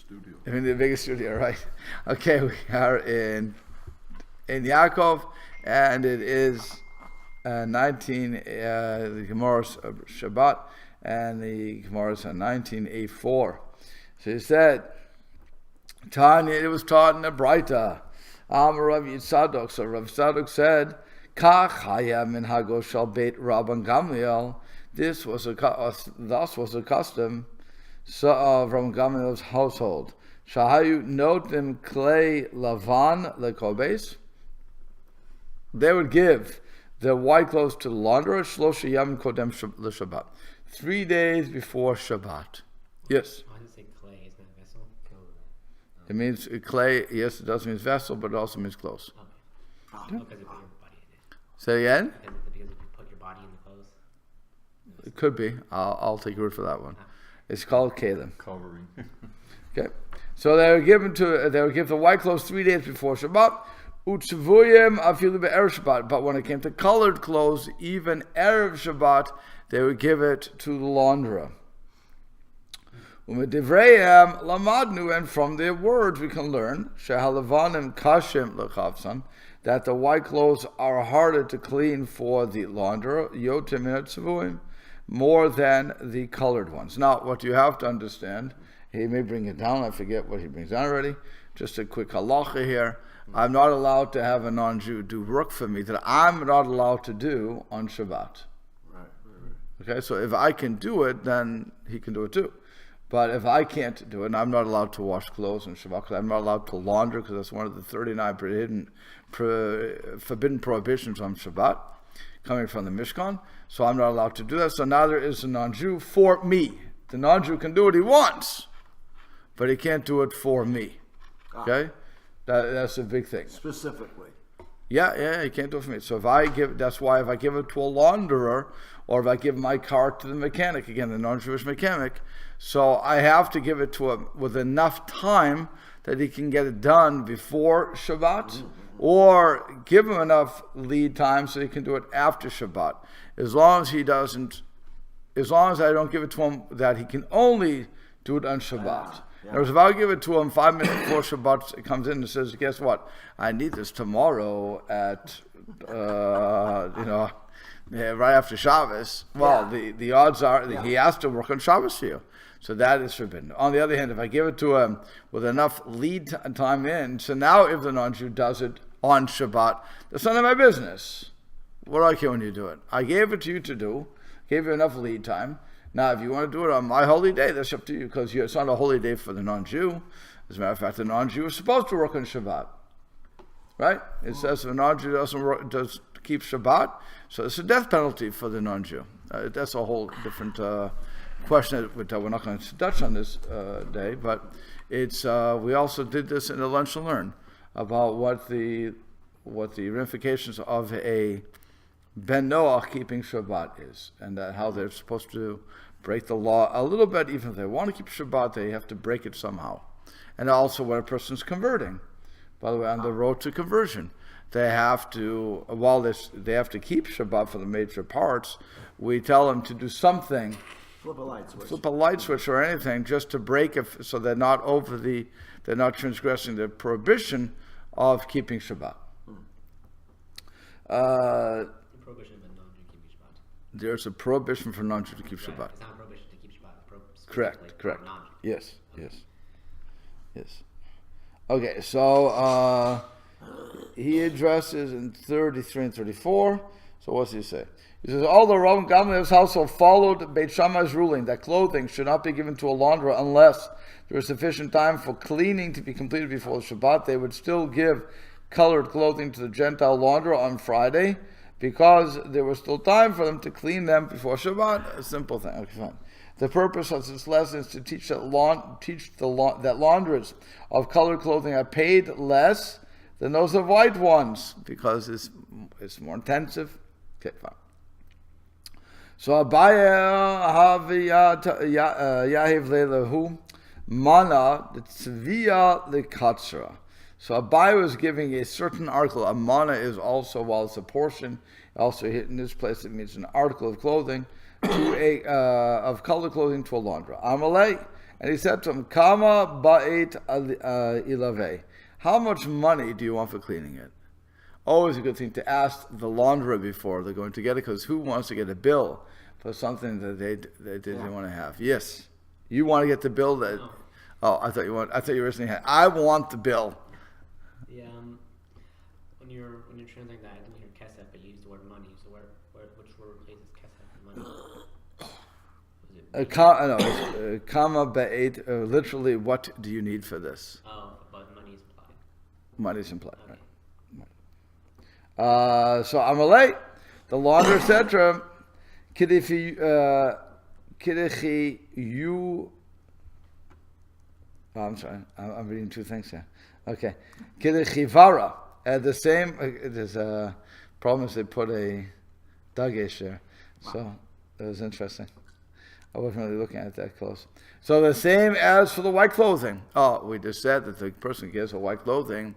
studio. In the biggest studio, right? Okay, we are in Yaakov, and it is the Gemara's Shabbat, and the Gemara's 19:4. So he said, Tanya, it was taught in the Braita. Amar Rav Yitzadok. So Rav Yitzadok said, Kach haya minhago shel Beit Rabban Gamliel. Thus was a custom of Rabban Gamliel's household. Shahayu notim klei lavan lekobes. They would give the white clothes to the launderer shlosha yam kodem l'Shabbat, 3 days before Shabbat. Yes. Why does it say clay? Isn't that vessel? It means clay. Yes, it does mean vessel, but it also means clothes. Okay. Because you put your body in it. Say again. Because you put your body in the clothes. It could be. I'll take your word for that one. It's called kalim. Covering. Okay. So they were give the white clothes 3 days before Shabbat. Utzvuyim afilu be'erev Shabbat. But when it came to colored clothes, even erev Shabbat, they would give it to the launderer. Umedivrayim lamadnu, and from their words we can learn shehalavanim kashim lechavsan, that the white clothes are harder to clean for the launderer, yotem min tzvuyim, more than the colored ones. Now, what you have to understand, he may bring it down. I forget what he brings down already. Just a quick halacha here. I'm not allowed to have a non-Jew do work for me that I'm not allowed to do on Shabbat. Right. Okay, so if I can do it, then he can do it too. But if I can't do it, and I'm not allowed to wash clothes on Shabbat, because I'm not allowed to launder, because that's one of the 39 forbidden prohibitions on Shabbat, coming from the Mishkan. So I'm not allowed to do that. So now there is a non-Jew for me. The non-Jew can do what he wants, but he can't do it for me. Okay? That's a big thing. Specifically. Yeah, he can't do it for me. So that's why if I give it to a launderer, or if I give my car to the mechanic, again, the non-Jewish mechanic, so I have to give it to him with enough time that he can get it done before Shabbat, or give him enough lead time so he can do it after Shabbat. As long as I don't give it to him that he can only do it on Shabbat. In other words, if I give it to him 5 minutes before Shabbat, it comes in and says, guess what? I need this tomorrow at, right after Shabbos. Well, the odds are that he has to work on Shabbos for you. So that is forbidden. On the other hand, if I give it to him with enough lead time in, so now if the non-Jew does it on Shabbat, that's none of my business. What do I care when you do it? I gave it to you to do, gave you enough lead time. Now, if you want to do it on my holy day, that's up to you, because it's not a holy day for the non-Jew. As a matter of fact, the non-Jew is supposed to work on Shabbat. Right? It says if a non-Jew does keep Shabbat, so it's a death penalty for the non-Jew. That's a whole different question that we're not going to touch on this day, but it's we also did this in the Lunch and Learn about what the ramifications of a Ben Noach keeping Shabbat is, and how they're supposed to break the law a little bit. Even if they want to keep Shabbat, they have to break it somehow. And also when a person's converting, by the way, on the road to conversion, they have to, they have to keep Shabbat for the major parts. We tell them to do something, Flip a light switch or anything, just to break it, so they're not they're not transgressing the prohibition of keeping Shabbat. Prohibition of a non-Jew keeping Shabbat. There's a prohibition for non-Jew to keep Shabbat. It's not a prohibition to keep Shabbat. It's Correct. for non-Jew. Yes. Okay, so he addresses in 33 and 34. So what's he say? He says, although Rabban Gamliel's household followed Beit Shammai's ruling that clothing should not be given to a launderer unless there is sufficient time for cleaning to be completed before the Shabbat, they would still give colored clothing to the Gentile launderer on Friday, because there was still time for them to clean them before Shabbat. A simple thing. Okay, fine. The purpose of this lesson is to teach that launderers of colored clothing are paid less than those of white ones, because it's more intensive. Okay, fine. So Abaya Yahiv Lelahu Mana the Tzviya Lekatzra. So Abai was giving a certain article. A mana is also, while it's a portion, also hit in this place, it means an article of clothing, of colored clothing to a launderer. Amalei, And he said to him, Kama ba'et ilave. How much money do you want for cleaning it? Always a good thing to ask the launderer before they're going to get it, because who wants to get a bill for something that they didn't want to have? Yes. You want to get the bill that... No. Oh, I thought you originally had... I want the bill. Yeah, when you're translating that, I didn't hear kesef, but you used the word money. So which word replaces kesef and money? Kama ba'et, literally, what do you need for this? Oh, but money is applied. Money's implied, Okay. right? So Amalek, the launderer said to him, Kidechi you... Oh, I'm sorry, I'm reading two things here. Okay. Kidechi vara. The same, there's a problem is they put a dagesh there. So it was interesting. I wasn't really looking at it that close. So the same as for the white clothing. Oh, we just said that the person who gives a white clothing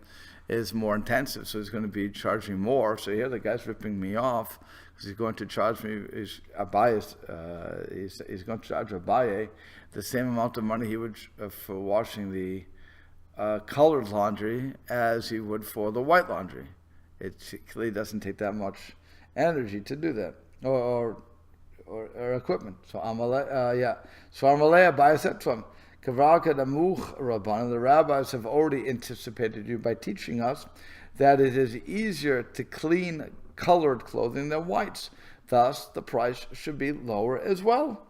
is more intensive, so he's going to be charging more. So here the guy's ripping me off because he's going to charge me, he's going to charge Abaye the same amount of money he would for washing the colored laundry as he would for the white laundry. It clearly doesn't take that much energy to do that, or equipment. So Amalei, Abaye said to him, Kavraka Damuch Rabban, the rabbis have already anticipated you by teaching us that it is easier to clean colored clothing than whites. Thus, the price should be lower as well.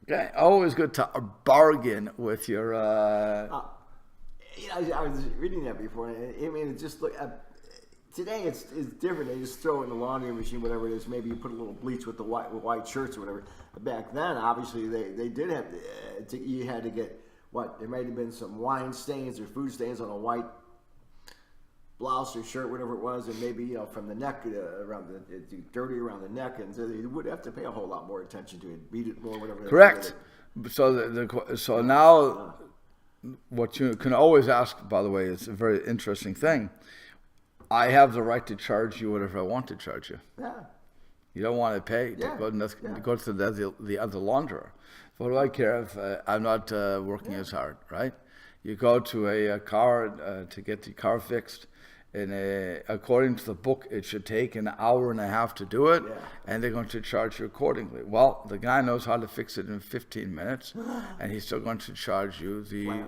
Okay, always good to bargain with your. I was reading that before. I mean, it just look. Today it's different. They just throw it in the laundry machine, whatever it is. Maybe you put a little bleach with the white shirts or whatever. Back then, obviously, they did have you had to get what? There might have been some wine stains or food stains on a white blouse or shirt, whatever it was, and maybe from the neck around dirty around the neck, and so they would have to pay a whole lot more attention to it, beat it more, whatever. Correct. So now, what you can always ask, by the way, is a very interesting thing. I have the right to charge you whatever I want to charge you. Yeah. You don't want to pay. Go to the other launderer. What do I care if I'm not working as hard, right? You go to a car to get the car fixed, and according to the book, it should take an hour and a half to do it, and they're going to charge you accordingly. Well, the guy knows how to fix it in 15 minutes, and he's still going to charge you the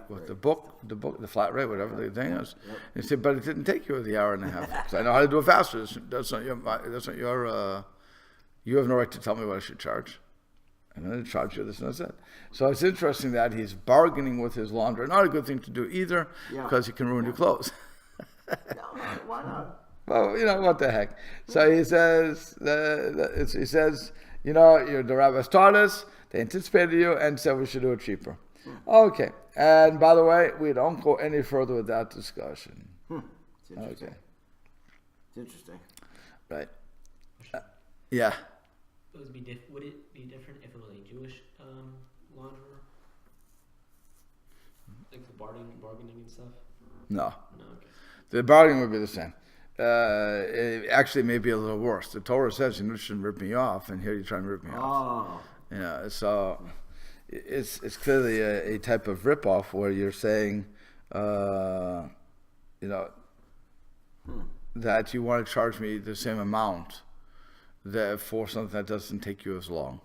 flat rate, whatever the thing is. And he said, but it didn't take you the hour and a half. Because I know how to do it faster. That's not your. You have no right to tell me what I should charge. I'm going to charge you this and that. So it's interesting that he's bargaining with his launderer. Not a good thing to do either, because he can ruin your clothes. No, why not? Well, what the heck. So he says, the rabbis taught us, they anticipated you and said we should do it cheaper. Okay. And by the way, we don't go any further with that discussion. It's interesting. Okay. It's interesting. Right. Yeah. Would it be different if it was a Jewish launderer? Like the bargaining and stuff? No. No, okay. The bargaining would be the same. It actually may be a little worse. The Torah says you shouldn't rip me off, and here you try and rip me off. So it's clearly a type of rip-off where you're saying, that you want to charge me the same amount for something that doesn't take you as long.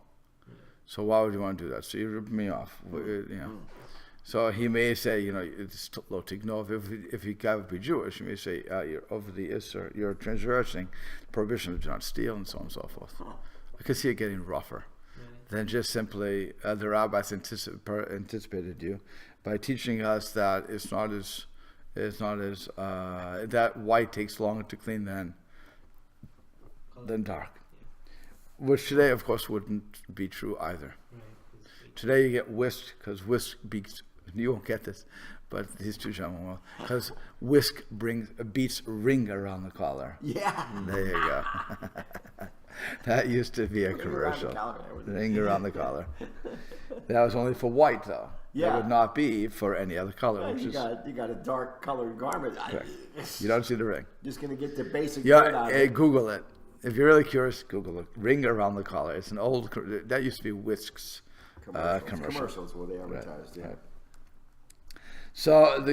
So why would you want to do that? So you rip me off, So he may say, it's low tignov. If you got to be Jewish, you may say you're over the Isser, you're transgressing prohibition of do not steal, and so on and so forth. I could see it getting rougher than just simply the rabbis anticipated you by teaching us that it's not as that white takes longer to clean than dark, which today, of course, wouldn't be true either. Today you get whisk, because whisk beats. You won't get this, but these two gentlemen will, because whisk beats ring around the collar. Yeah. There you go. That used to be a commercial. Ring around the collar. That was only for white, though. Yeah. It would not be for any other color. Well, you got a dark colored garment. You don't see the ring. Just gonna get the basic. Google it. If you're really curious, Google it. Ring around the collar. It's an old. That used to be whisks. Commercials where they advertised. Right. So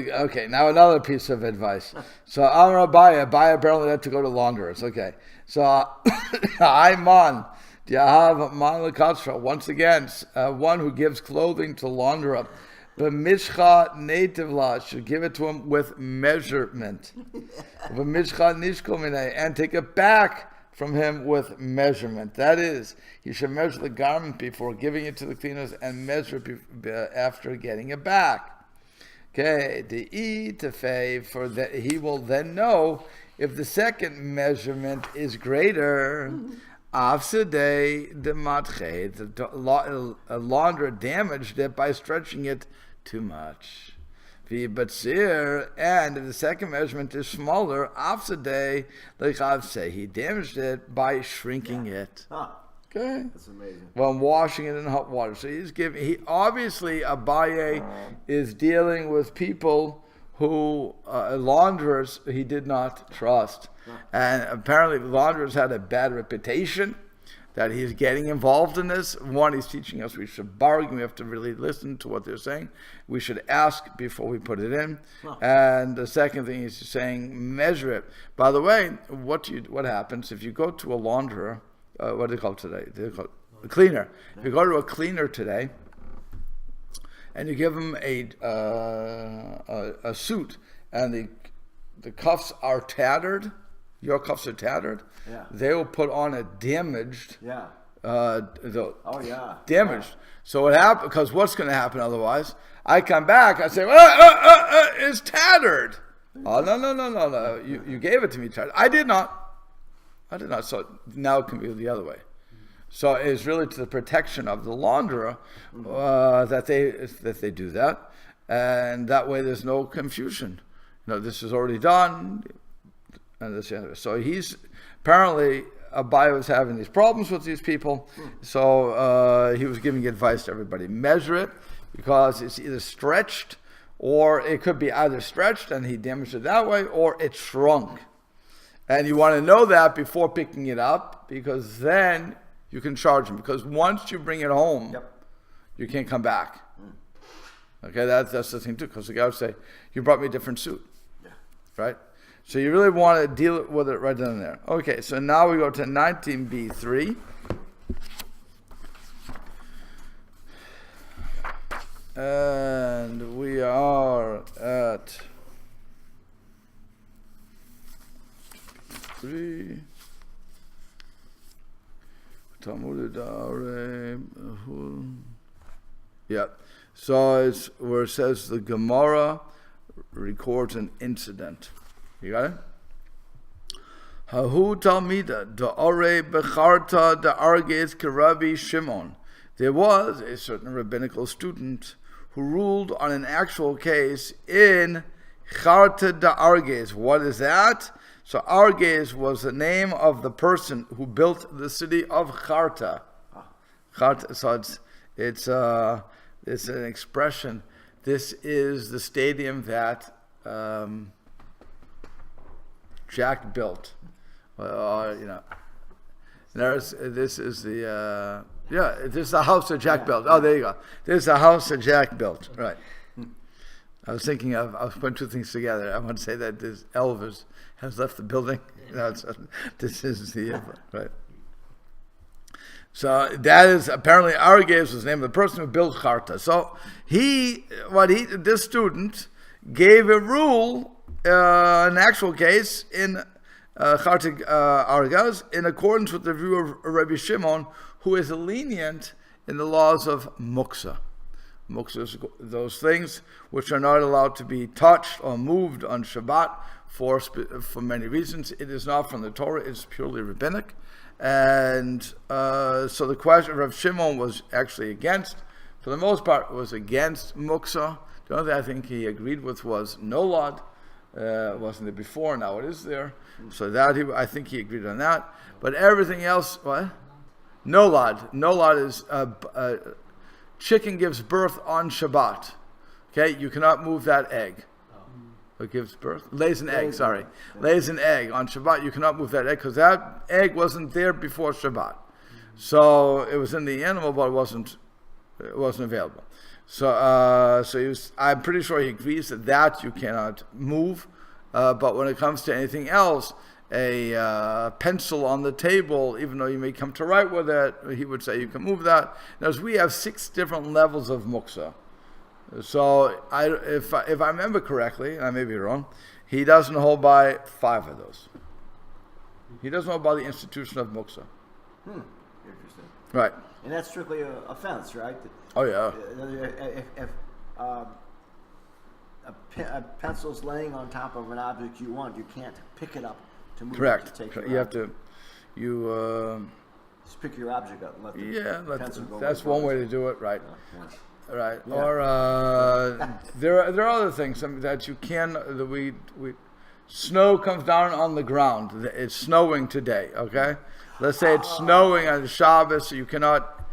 now another piece of advice. So Amar Abaya apparently had to go to launderers. Okay, so Ayman, Yahav Man Lekatra, once again, one who gives clothing to launderer, but Mishcha Nativla should give it to him with measurement. Mishcha Nishkomine, and take it back from him with measurement. That is, he should measure the garment before giving it to the cleaners and measure it after getting it back. Okay, for that he will then know if the second measurement is greater. Afsadei the matche, a launderer damaged it by stretching it too much. V'batzir, and if the second measurement is smaller, afsadei say he damaged it by shrinking it. Okay, that's amazing. Well, washing it in hot water. So he obviously Abaye is dealing with people who launderers he did not trust, and apparently launderers had a bad reputation. That he's getting involved in this. One, he's teaching us we should bargain. We have to really listen to what they're saying. We should ask before we put it in. And the second thing he's saying, measure it. By the way, what happens if you go to a launderer? What do they call it today? They call it a cleaner. If you go to a cleaner today, and you give him a suit, and the cuffs are tattered, your cuffs are tattered. Yeah. They will put on a damaged. Yeah. Damaged. Yeah. So what happened? Because what's going to happen otherwise? I come back. I say, it's tattered. Oh no! You gave it to me tattered. I did not. So now it can be the other way. So it's really to the protection of the launderer that they do that, and that way there's no confusion. This is already done. And so he's apparently Abai was having these problems with these people, so he was giving advice to everybody: measure it, because it's either stretched, or it could be either stretched and he damaged it that way, or it shrunk. And you want to know that before picking it up, because then you can charge him. Because once you bring it home, you can't come back. Okay, that's the thing too. Because the guy would say, "You brought me a different suit," right? So you really want to deal with it right down there. Okay, so now we go to 19b3. And we are at 3. Yeah. So it's where it says the Gemara records an incident. You got it? Hahu Talmida, the Ore Becharta, the Arges Karabi Shimon. There was a certain rabbinical student who ruled on an actual case in Charta da Arges. What is that? So Arges was the name of the person who built the city of Charta. Charta. So it's an expression. This is the stadium that Jack built. This is the this is the house that Jack built. Oh, there you go. This is the house that Jack built. Right. I was putting two things together. I want to say that this Elvis has left the building. This is the right. So that is apparently Arges was the name of the person who built Charta. So this student gave a rule, an actual case in Charta Argas, in accordance with the view of Rabbi Shimon, who is lenient in the laws of muksa. Muksa is those things which are not allowed to be touched or moved on Shabbat for many reasons. It is not from the Torah; it's purely rabbinic. And so the question of Rav Shimon was actually against, for the most part, was against muksa. The only thing I think he agreed with was nolad. Wasn't there before? Now it is there. So that I think he agreed on that. But everything else, what? Nolad. Nolad is chicken gives birth on Shabbat. Okay, you cannot move that egg. It gives birth? Lays an egg, sorry. Lays an egg on Shabbat. You cannot move that egg because that egg wasn't there before Shabbat. So it was in the animal, but it wasn't It wasn't available. So, I'm pretty sure he agrees that you cannot move. But when it comes to anything else, a pencil on the table, even though you may come to write with it, he would say you can move that. Now, we have 6 different levels of muksa. So, if I remember correctly, and I may be wrong, he doesn't hold by 5 of those. He doesn't hold by the institution of muksa. Interesting. Right. And that's strictly a fence, right? Oh, yeah. If a pencil's laying on top of an object you want, you can't pick it up to move Correct. it to take your You have object. to, Just pick your object up and let the pencil go. that's one way to do it, right? Yeah. Right. Yeah. Or there are other things that you can. Snow comes down on the ground. It's snowing today. Okay. Let's say it's snowing on Shabbos, so you cannot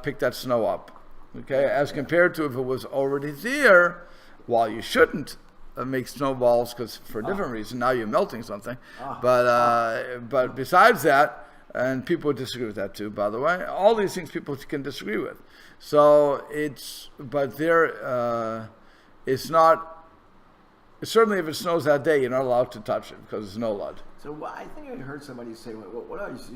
pick that snow up. Okay. As compared to if it was already there, while you shouldn't make snowballs because for a different reason. Now you're melting something. But besides that, and people disagree with that too, by the way. All these things people can disagree with. So it's not. Certainly, if it snows that day, you're not allowed to touch it because it's no lud. So I think I heard somebody say, "What else?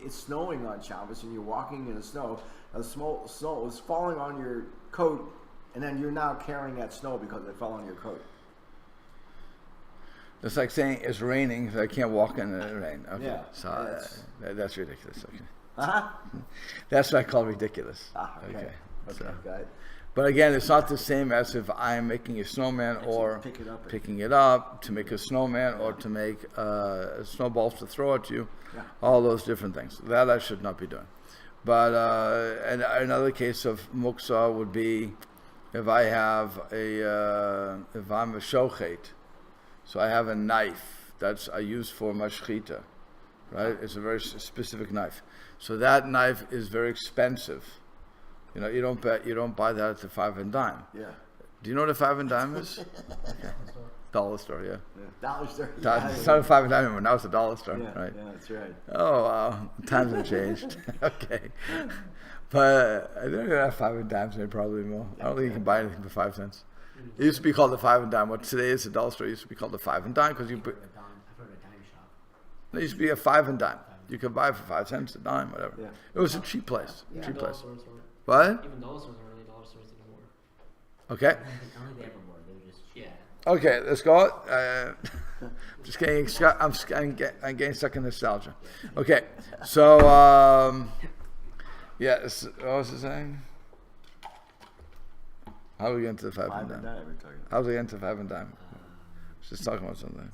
It's snowing on Shabbos, and you're walking in the snow. The snow is falling on your coat, and then you're now carrying that snow because it fell on your coat." It's like saying it's raining, so I can't walk in the rain. Okay, Yeah, so that's ridiculous. Okay, Uh-huh. that's what I call ridiculous. Okay. So. Got it. But again, it's not the same as if I'm making a snowman or pick it up picking it up to make a snowman or to make snowballs to throw at you. Yeah. All those different things. That I should not be doing. But and another case of muksa would be if I have if I'm a shochet, so I have a knife that's I use for mashchita, right? It's a very specific knife. So that knife is very expensive. You know, you don't buy that at the 5 and dime. Yeah. Do you know what a 5 and dime is? Okay. Dollar store, yeah. Dollar store. It's not a 5 and dime anymore. Now it's a dollar store, Yeah, right? yeah, that's right. Oh wow, times have changed. Okay, but I don't have 5 and dimes anymore. Probably more. I don't think you can buy anything for 5 cents. It used to be called the 5 and dime. What today is a dollar store. It used to be called the 5 and dime because you put. I've heard of a dime shop. It used to be a 5 and dime. You could buy it for 5 cents a dime, whatever. Yeah. It was a cheap place. Even Cheap dollar place. stores weren't. What? Even dollar stores aren't really dollar stores anymore. Okay. I don't think they ever were. They were just Yeah. Okay, let's go. Just getting stuck. I'm getting stuck in nostalgia. Okay, so yes. What was it saying? How do we get into the 5 and 5 and dime? dime we're talking about. How do we get into 5 and dime? Just talking about something.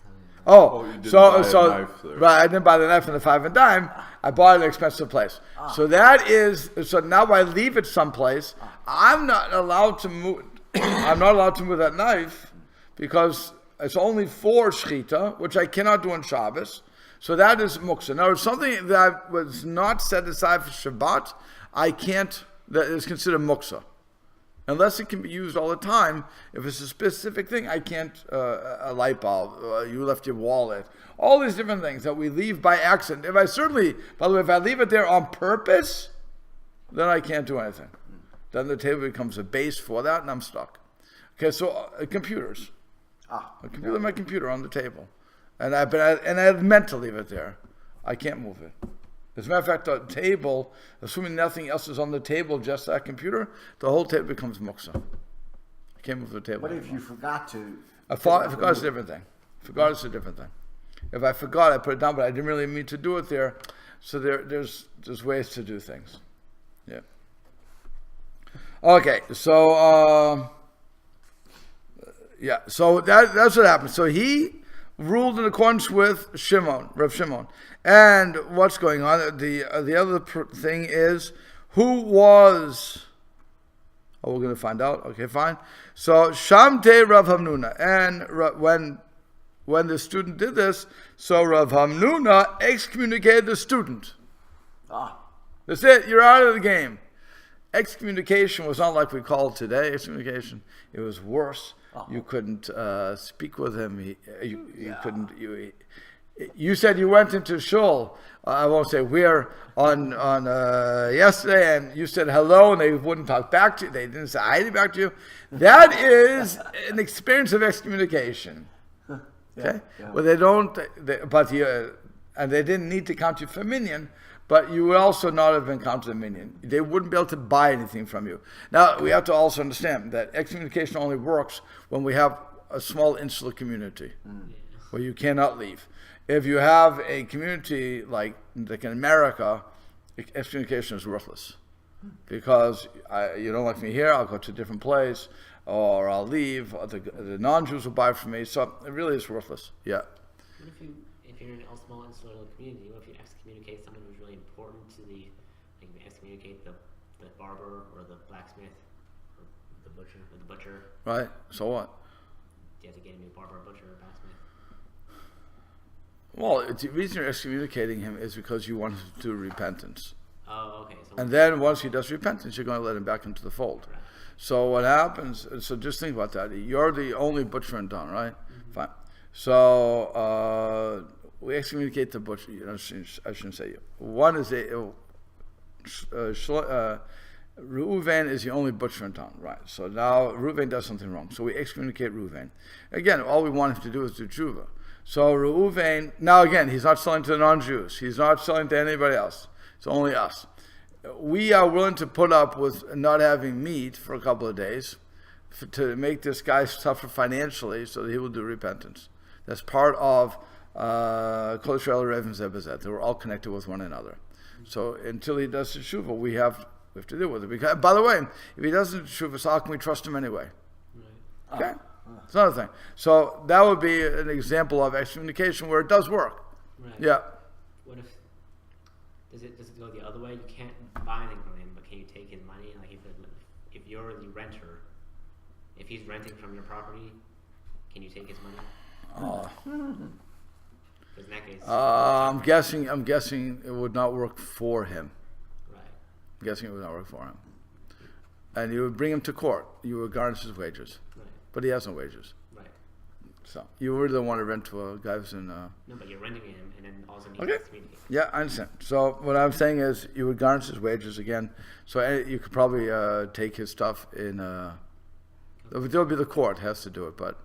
Oh, you didn't buy a so knife there. right. I didn't buy the knife in the 5 and dime. I bought it at an expensive place. So that is so now I leave it someplace. I'm not allowed to move. I'm not allowed to move that knife because it's only for shechita, which I cannot do on Shabbos. So that is muksa. Now, it's something that was not set aside for Shabbat. I can't. That is considered muksa. Unless it can be used all the time. If it's a specific thing, I can't, a light bulb, you left your wallet, all these different things that we leave by accident. By the way, if I leave it there on purpose, then I can't do anything. Then the table becomes a base for that and I'm stuck. Okay, so computers. My computer on the table. And I meant to leave it there. I can't move it. As a matter of fact, the table, assuming nothing else is on the table, just that computer, the whole table becomes muksa. I can't move the table. What if anymore. you forgot to? I forgot is a different thing. Forgot is a different thing. If I forgot, I put it down, but I didn't really mean to do it there. So there's ways to do things. Yeah. Okay, so so that's what happened. So he ruled in accordance with Rav Shimon. And what's going on? The other thing is who was. Oh, we're going to find out. Okay, fine. So Shamte Rav Hamnuna, and when the student did this, so Rav Hamnuna excommunicated the student. That's it. You're out of the game. Excommunication was not like we call it today. Excommunication. It was worse. You couldn't speak with him. You couldn't. You said you went into shul. I won't say where on yesterday, and you said hello, and they wouldn't talk back to you. They didn't say hi back to you. That is an experience of excommunication. Okay, well they don't, and they didn't need to count you for minion, but you would also not have been counted a minion. They wouldn't be able to buy anything from you. Now we have to also understand that excommunication only works when we have a small insular community where you cannot leave. If you have a community like in America, excommunication is worthless because you don't like me here, I'll go to a different place, or I'll leave. Or the non-Jews will buy from me. So it really is worthless. Yeah. What if you're in a small insular community? What if you excommunicate someone who's really important to the, like you excommunicate the barber or the blacksmith or the butcher? Right. So what? Do you have to get a new barber, butcher, or blacksmith? Well, the reason you're excommunicating him is because you want him to do repentance. Oh, okay. So And then once he does repentance, you're going to let him back into the fold. Right. So what happens, so just think about that. You're the only butcher in town, right? Fine. So we excommunicate the butcher. I shouldn't say you. One is Reuven is the only butcher in town, right? So now Reuven does something wrong. So we excommunicate Reuven. Again, all we want him to do is do tshuva. So Reuven, now again, he's not selling to the non-Jews. He's not selling to anybody else. It's only us. We are willing to put up with not having meat for a couple of days to make this guy suffer financially so that he will do repentance. That's part of Kol Yisrael Rev Zebazet. They were all connected with one another. So until he does the tshuva, we have to deal with it. Because, by the way, if he doesn't tshuva, so how can we trust him anyway? Right. Okay? It's another thing. So that would be an example of excommunication where it does work. Right. Yeah. What if does it go the other way? You can't buy anything from him, but can you take his money? Like if you're the renter, if he's renting from your property, can you take his money? Oh. 'Cause in that case, I'm guessing it would not work for him. right. I'm guessing it would not work for him. And you would bring him to court. You would garnish his wages. Right. But he has no wages. Right. So you really don't want to rent to a guy who's in... No, but you're renting him, and then also need Okay. to communicate. Yeah, I understand. So what I'm saying is you would garnish his wages again. So you could probably take his stuff in... there'll be the court has to do it, but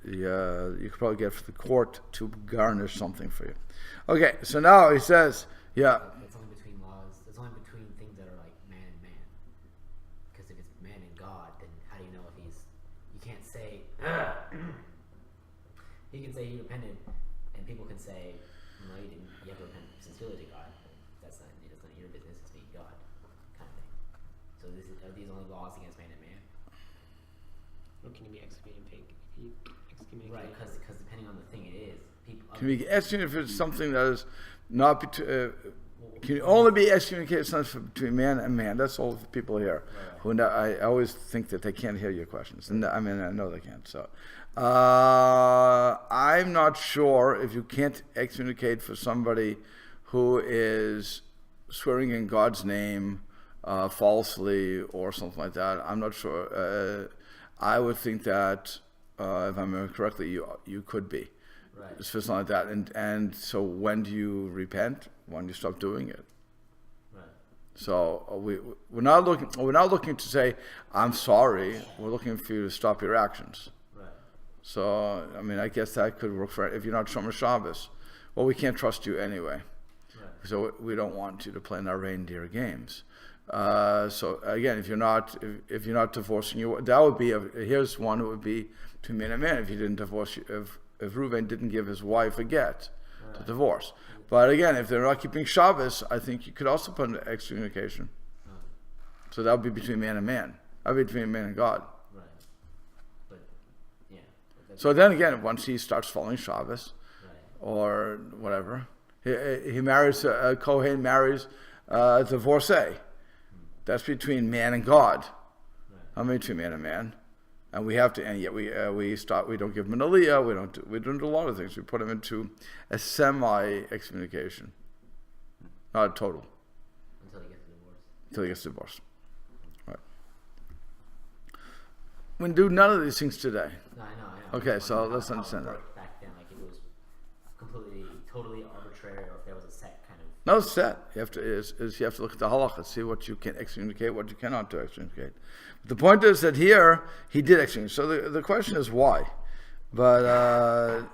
you could probably get for the court to garnish something for you. Okay, so now he says, yeah. It's only between laws. It's only between things that are like man and man. Because if it's man and God, then how do you know if he's? You can't say. He can say he repented, and people can say, no, you didn't. You have to repent sincerely to God. That's not your business. It's me, God, kind of thing. So are these only laws against man and man? Or can you be excommunicated? Right, because depending on the thing it is, people. Can we excommunicate if it's something that is not can you only be excommunicated something between man and man? That's all the people here. Right. Who I always think that they can't hear your questions, and I mean I know they can't. So I'm not sure if you can't excommunicate for somebody who is swearing in God's name falsely or something like that. I'm not sure. I would think that if I remember correctly, you could be. Right. It's something like that, and so when do you repent? When do you stop doing it? Right. So we're not looking to say I'm sorry. We're looking for you to stop your actions. Right. So I mean, I guess that could work for if you're not Shomer Shabbos. Well, we can't trust you anyway. Right. So we don't want you to play in our reindeer games. So again, if you're not divorcing you, that would be here's one who would be between man and man if he didn't divorce you, if Reuven didn't give his wife a get to divorce. But again, if they're not keeping Shabbos, I think you could also put an excommunication. So that would be between man and man. That would be between man and God. Right. But yeah. So then again, once he starts following Shabbos, Right. or whatever, he marries a Kohen marries a divorcee. That's between man and God. Right. Not between man and man. And we have to, and yet we don't give him an aliyah. We don't do a lot of things. We put him into a semi-excommunication, not a total, Until he gets divorced. until he gets divorced. Right. We do none of these things today. No, I know. Okay, Just so wondering let's how it understand that. worked back then, like if it was totally arbitrary, or if there was a set kind of. No, it's set. You have to you have to look at the halacha, see what you can excommunicate, what you cannot do excommunicate. But the point is that here he did excommunicate. So the question is why. But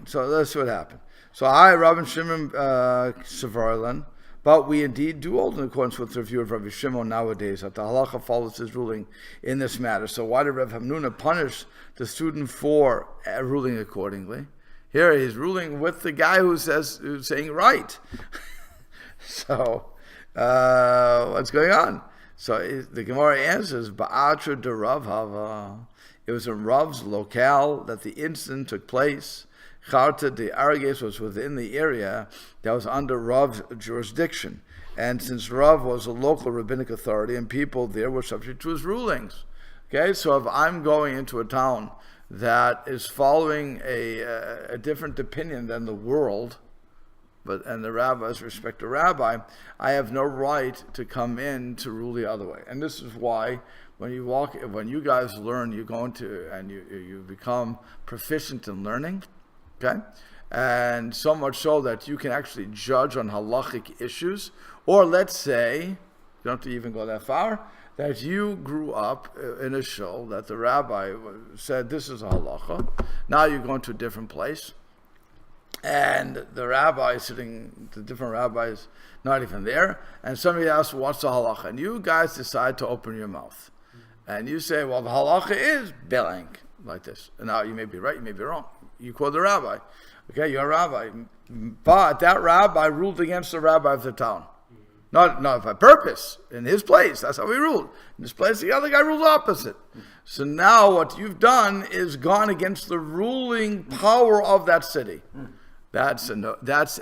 so let's see what happened. So I, Rabbi Shimon Sevarlan, but we indeed do hold in accordance with the view of Rabbi Shimon nowadays that the halacha follows his ruling in this matter. So why did Rav Hamnuna punish the student for ruling accordingly? Here he's ruling with the guy who's saying right. So what's going on? So the Gemara answers, Ba'atra de Rav Hava. It was in Rav's locale that the incident took place. Charta de Arages was within the area that was under Rav's jurisdiction. And since Rav was a local rabbinic authority and people there were subject to his rulings. Okay, so if I'm going into a town that is following a different opinion than the world, and the rabbis respect the rabbi, I have no right to come in to rule the other way. And this is why when you guys learn, you go into and you become proficient in learning, okay? And so much so that you can actually judge on halachic issues, or let's say, you don't have to even go that far, that you grew up in a show that the rabbi said this is a halacha. Now you're going to a different place, and the rabbi sitting, the different rabbis not even there, and somebody asks, what's the halacha? And you guys decide to open your mouth. And you say, well, the halacha is blank, like this. And now you may be right, you may be wrong. You quote the rabbi. Okay, you're a rabbi. But that rabbi ruled against the rabbi of the town. Not by purpose, in his place. That's how he ruled. In this place, the other guy rules opposite. So now what you've done is gone against the ruling power of that city. That's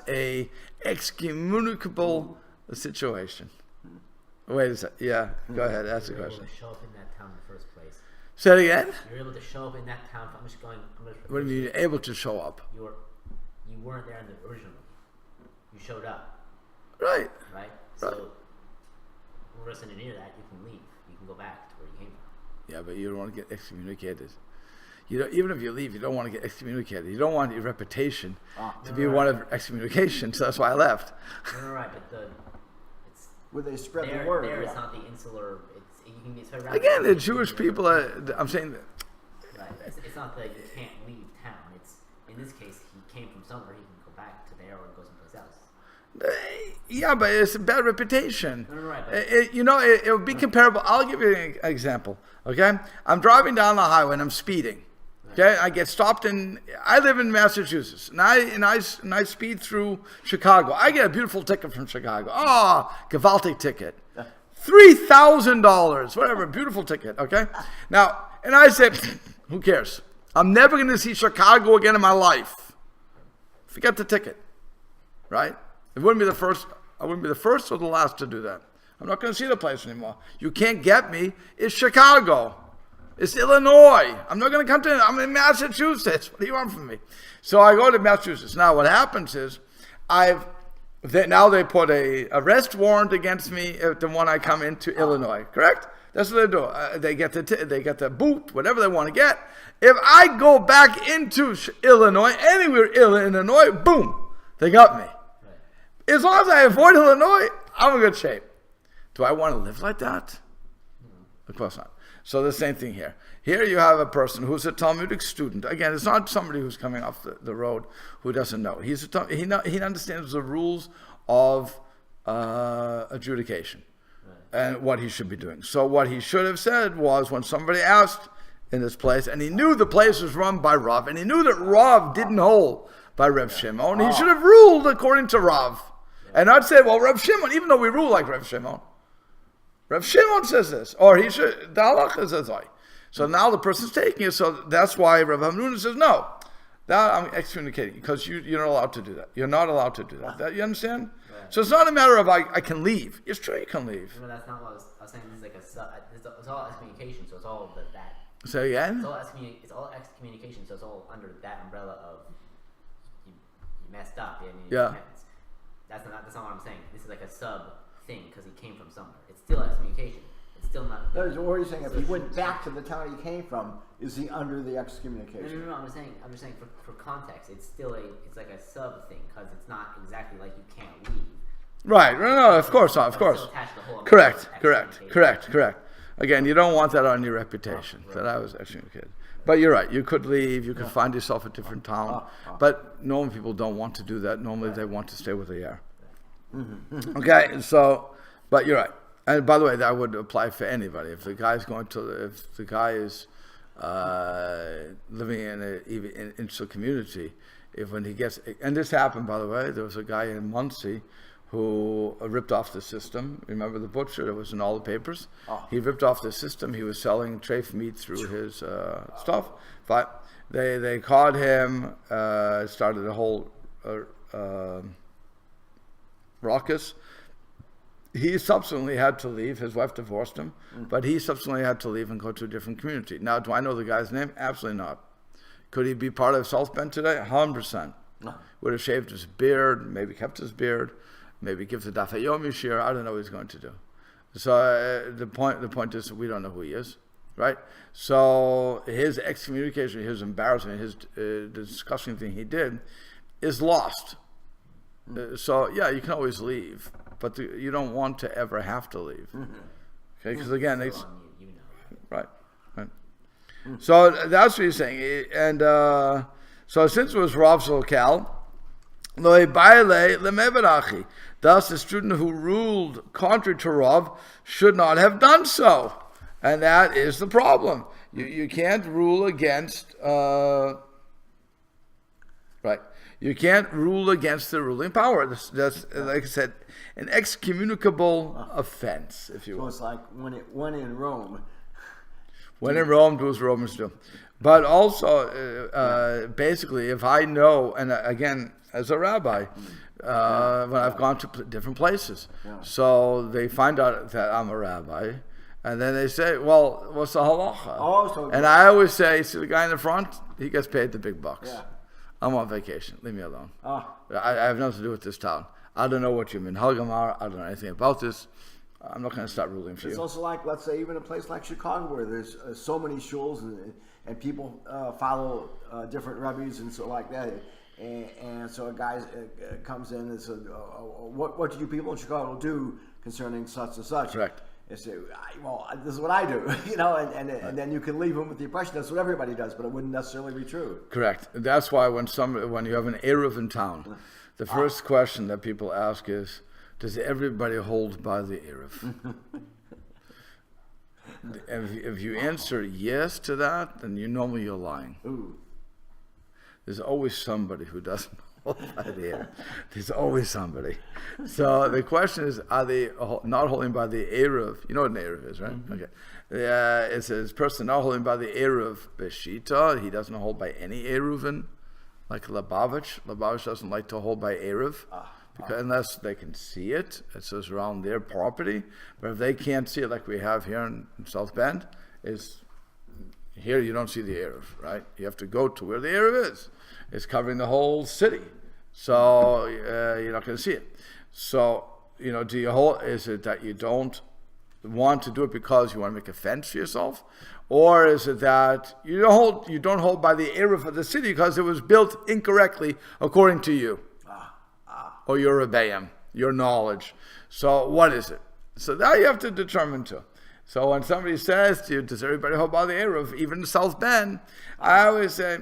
a excommunicable situation. Wait a second. Yeah, go ahead. Ask the question. Able to show up in that town in the first place. Say it again. You're able to show up in that town. I'm just going. What do you mean able to show up? You weren't there in the original. You showed up. Right. Right. So, reverse engineer that. You can leave. You can go back to where you came from. Yeah, but you don't want to get excommunicated. Even if you leave, you don't want to get excommunicated. You don't want your reputation to be one of excommunication. So that's why I left. No, right, but it's where they spread there, the word. There, it's not the insular. You can get spread around. Again, the Jewish people. I'm saying that. Right. It's not that you can't leave town. It's in this case, he came from somewhere. He can go back to there or go someplace else. Yeah, but it's a bad reputation. No, right. It would be comparable. I'll give you an example. Okay, I'm driving down the highway and I'm speeding. Okay, I get stopped I live in Massachusetts, and I speed through Chicago. I get a beautiful ticket from Chicago. Gewaltig ticket. $3,000, whatever, beautiful ticket, okay? Now, and I say, who cares? I'm never going to see Chicago again in my life. Forget the ticket, right? It wouldn't be the first, I wouldn't be the first or the last to do that. I'm not going to see the place anymore. You can't get me. It's Chicago. It's Illinois. I'm not going to come I'm in Massachusetts. What do you want from me? So I go to Massachusetts. Now what happens is now they put a arrest warrant against me the one I come into Illinois. Correct? That's what they do. They get the boot, whatever they want to get. If I go back into Illinois, anywhere in Illinois, boom, they got me. Right. As long as I avoid Illinois, I'm in good shape. Do I want to live like that? Of course not. So the same thing here. Here you have a person who's a Talmudic student. Again, it's not somebody who's coming off the road who doesn't know. He understands the rules of adjudication and what he should be doing. So what he should have said was, when somebody asked in this place, and he knew the place was run by Rav, and he knew that Rav didn't hold by Reb Shimon, he should have ruled according to Rav. And I'd say, well, Reb Shimon, even though we rule like Reb Shimon says this, or he should, the halacha says why. So now the person's taking it, so that's why Rav Hamnuna says, no, that I'm excommunicating, because you're not allowed to do that. You're not allowed to do that. You understand? Right. So it's not a matter of I can leave. It's true you can leave. No, that's not what I was saying. This is like it's all excommunication, so it's all that. Say again? It's all excommunication, so it's all under that umbrella of you messed up. Yeah. That's not what I'm saying. This is like a sub thing because he came from somewhere. It's still excommunication. It's still not. What are you saying? If he went back to the town he came from, is he under the excommunication? No. I'm just saying for context, it's still it's like a sub thing because it's not exactly like you can't leave. Right. No, of course not. Of course. Correct. Again, you don't want that on your reputation. That I was excommunicated. But you're right. You could leave. You could find yourself a different town. But normally people don't want to do that. Normally they want to stay where they are. Okay. So, but you're right. And by the way, that would apply for anybody. If the guy is living in an insular community, when he gets, and this happened, by the way, there was a guy in Muncie who ripped off the system. Remember the butcher that was in all the papers? He ripped off the system. He was selling treif meat through his stuff. But they caught him, started a whole ruckus. He subsequently had to leave. His wife divorced him, but he subsequently had to leave and go to a different community. Now, do I know the guy's name? Absolutely not. Could he be part of South Bend today? 100%. Would have shaved his beard, maybe kept his beard, maybe give the Daf Yomi shir. I don't know what he's going to do. So the point is we don't know who he is, right? So his excommunication, his embarrassment, his the disgusting thing he did is lost. So yeah, you can always leave, but you don't want to ever have to leave. Okay, because again, it's right. So that's what he's saying, and so since it was Rav's locale, thus the student who ruled contrary to Rav should not have done so, and that is the problem. You can't rule against right. You can't rule against the ruling power. That's like I said, an excommunicable offense, if you will. So it's like when in Rome. When in Rome, do as Romans do. But also, basically, if I know, and again, as a rabbi, when I've gone to different places, so they find out that I'm a rabbi, and then they say, well, what's the halacha? And I always say, see the guy in the front? He gets paid the big bucks. Yeah. I'm on vacation. Leave me alone. I have nothing to do with this town. I don't know what you mean. Halgamar, I don't know anything about this. I'm not going to start ruling for you. It's also like, let's say, even a place like Chicago where there's so many shuls and people follow different rabbis and so like that. And so a guy comes in and says, what do you people in Chicago do concerning such and such? Correct. And say, well, this is what I do, and then you can leave them with the impression that's what everybody does, but it wouldn't necessarily be true. Correct. That's why when you have an Eruv in town, the first question that people ask is, does everybody hold by the Eruv? If you answer yes to that, then normally you're lying. Ooh. There's always somebody who doesn't hold by the Eruv. There's always somebody. So the question is, are they not holding by the Eruv? You know what an Eruv is, right? Mm-hmm. Okay. It says, person not holding by the Eruv Beshita, he doesn't hold by any Eruvin, like Lubavitch. Lubavitch doesn't like to hold by Eruv. Because unless they can see it, it says around their property. But if they can't see it, like we have here in South Bend, here you don't see the Eruv, right? You have to go to where the Eruv is. It's covering the whole city, so you're not going to see it. So do you hold? Is it that you don't want to do it because you want to make a fence for yourself, or is it that you don't hold by the Eruv of the city because it was built incorrectly according to you? Or your rebbeim, your knowledge. So what is it? So that you have to determine too. So when somebody says to you, does everybody hold by the Eruv, even in South Bend, I always say,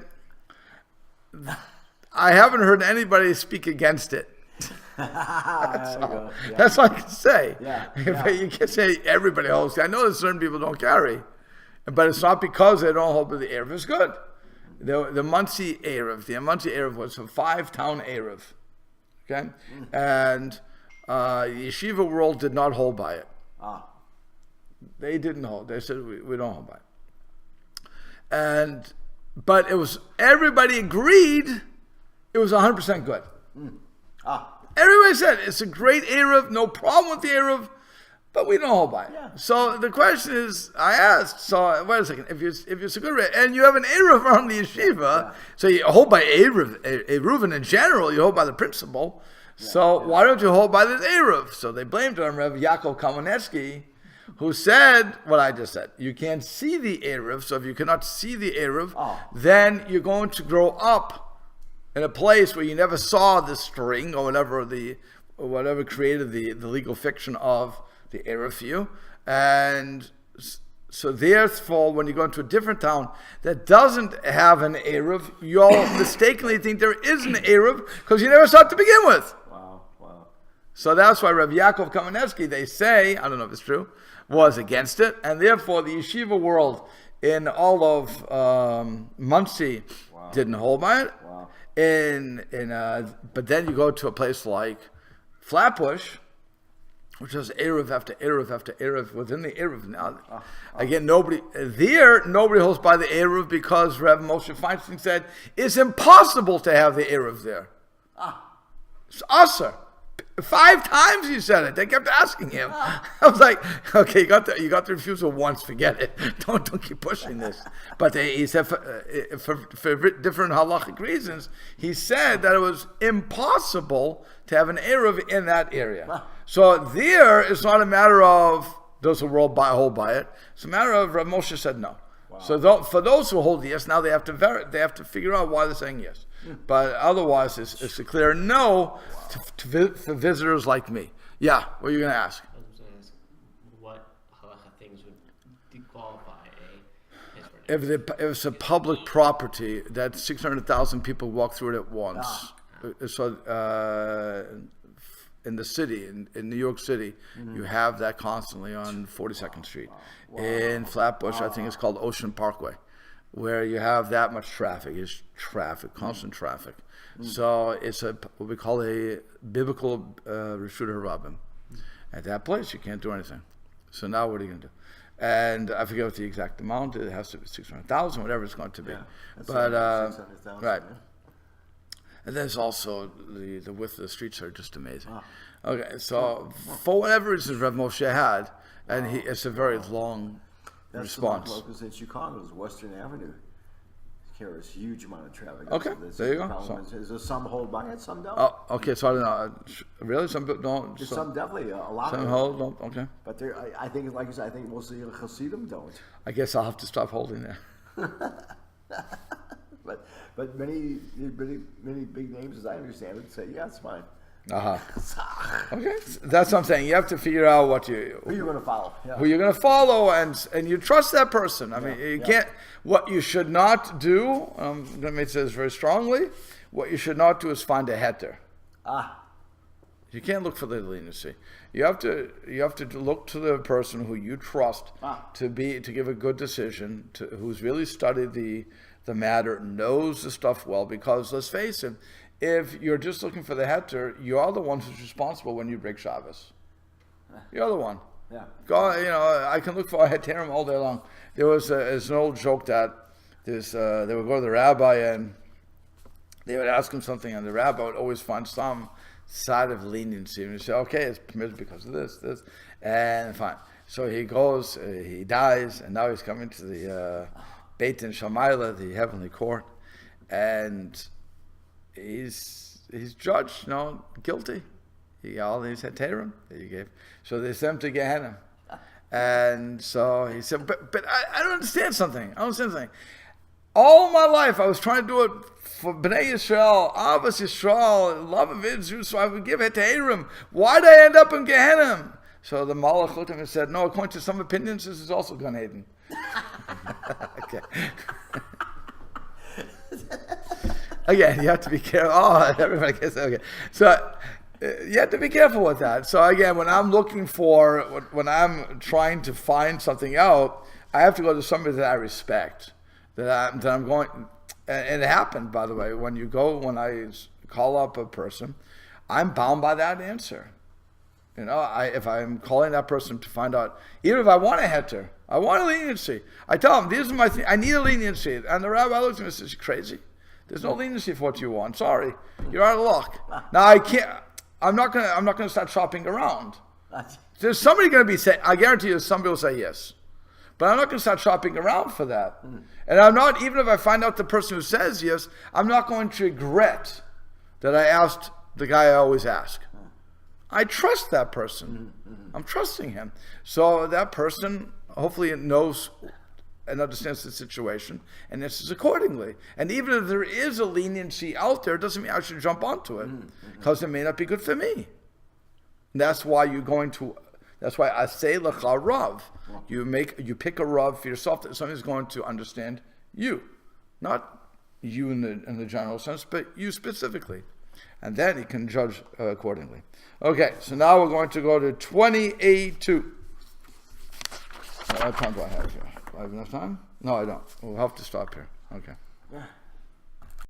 I haven't heard anybody speak against it. That's all I can say. You can't say everybody holds. I know that certain people don't carry, but it's not because they don't hold by the Eruv. It's good. The Muncie Eruv was a 5-town Eruv. Okay, and Yeshiva World did not hold by it. They didn't hold. They said we don't hold by it. But it was everybody agreed it was 100% good. Everybody said it's a great Eruv, no problem with the Eruv, but we don't hold by it. Yeah. So the question is, I asked. So wait a second. If you're so good and you have an Eruv around the yeshiva, so you hold by Eruvin in general, you hold by the principle. So why don't you hold by the Eruv? So they blamed it on Rev Yakov-Being, who said what I just said. You can't see the Erev, so if you cannot see the Erev, then you're going to grow up in a place where you never saw the string or whatever created the legal fiction of the Erev for you. And so therefore, when you go into a different town that doesn't have an Erev, you'll mistakenly think there is an Erev because you never saw it to begin with. Wow. So that's why Rabbi Yaakov Kamenetsky, they say, I don't know if it's true, was against it, and therefore the yeshiva world in all of Muncie didn't hold by it. Wow. But then you go to a place like Flatbush, which is Erev after Erev after Erev within the Erev. Now, again, nobody holds by the Erev because Rev Moshe Feinstein said it's impossible to have the Erev there. It's usher. 5 times he said it. They kept asking him. I was like, okay, you got the refusal once. Forget it. Don't keep pushing this. But he said for different halachic reasons, he said that it was impossible to have an Erev in that area. So there, it's not a matter of those who hold by it. It's a matter of Rav Moshe said no. Wow. So for those who hold yes, now they have to figure out why they're saying yes. But otherwise, it's a clear no for visitors like me. Yeah, what are you going to ask? I was going to ask what halacha things would disqualify a If it's a public property that 600,000 people walk through it at once. So in the city, in New York City, you have that constantly on 42nd Street. In Flatbush, I think it's called Ocean Parkway, where you have that much traffic. It's constant traffic. So it's what we call a biblical Reshut HaRabim. At that place, you can't do anything. So now what are you going to do? And I forget what the exact amount. It has to be 600,000, whatever it's going to be. But 600,000. right. And there's also the width of the streets are just amazing. Okay, so for whatever reason Rav Moshe had, and it's a very long response. That's because in Chicago, it's Western Avenue. Carries a huge amount of traffic. Okay, there you go. Is there some hold by it, some don't? Oh, okay, so I don't know. Really? Some don't? Some definitely, a lot some of them. hold, don't? Okay. But I think, like you said, I think most of the Hasidim don't. I guess I'll have to stop holding there. But many big names, as I understand it, say, yeah, it's fine. Okay, that's what I'm saying. You have to figure out who you're going to follow. Yeah. Who you're going to follow, and you trust that person. I mean, you can't. What you should not do. I'm going to make this very strongly. What you should not do is find a heter. You can't look for the leniency. You have to look to the person who you trust to give a good decision, who's really studied the matter, knows the stuff well. Because let's face it, if you're just looking for the heter, you are the one who's responsible when you break Shabbos. You're the one. Yeah. I can look for a heterim all day long. There was an old joke that they would go to the rabbi and they would ask him something, and the rabbi would always find some side of leniency. And he'd say, okay, it's permitted because of this, and fine. So he goes, he dies, and now he's coming to the Beit Din Shamayla, the heavenly court, and he's judged, guilty. He got all these heterim that you gave. So they sent him to Gehenna. And so he said, but I don't understand something. All my life I was trying to do it for Bnei Yisrael, Avos Yisrael, love of Israel, so I would give heterim. Why did I end up in Gehenna? So the Malach looked at him and said, no, according to some opinions, this is also Gan Eden. Okay. Again, you have to be careful. Oh, everybody gets it. Okay. So you have to be careful with that. So again, when I'm trying to find something out, I have to go to somebody that I respect, that I'm going. And it happened, by the way, when I call up a person, I'm bound by that answer. If I'm calling that person to find out, even if I want a heter, I want a leniency. I tell them, these are my things. I need a leniency. And the rabbi looks at me and says, "You're crazy. There's no leniency for what you want. Sorry, you're out of luck." Now I can't. I'm not gonna start shopping around. There's somebody going to be saying. I guarantee you, somebody will say yes, but I'm not going to start shopping around for that. And I'm not, even if I find out the person who says yes, I'm not going to regret that I asked the guy I always ask. I trust that person. I'm trusting him. So that person hopefully knows and understands the situation and answers accordingly. And even if there is a leniency out there, it doesn't mean I should jump onto it because it may not be good for me. And that's why that's why I say lecha rav. You pick a rav for yourself that somebody's going to understand you, not you in the general sense, but you specifically, and then he can judge accordingly. Okay, so now we're going to go to 28:2. What time do I have here? Do I have enough time? No, I don't. We'll have to stop here. Okay.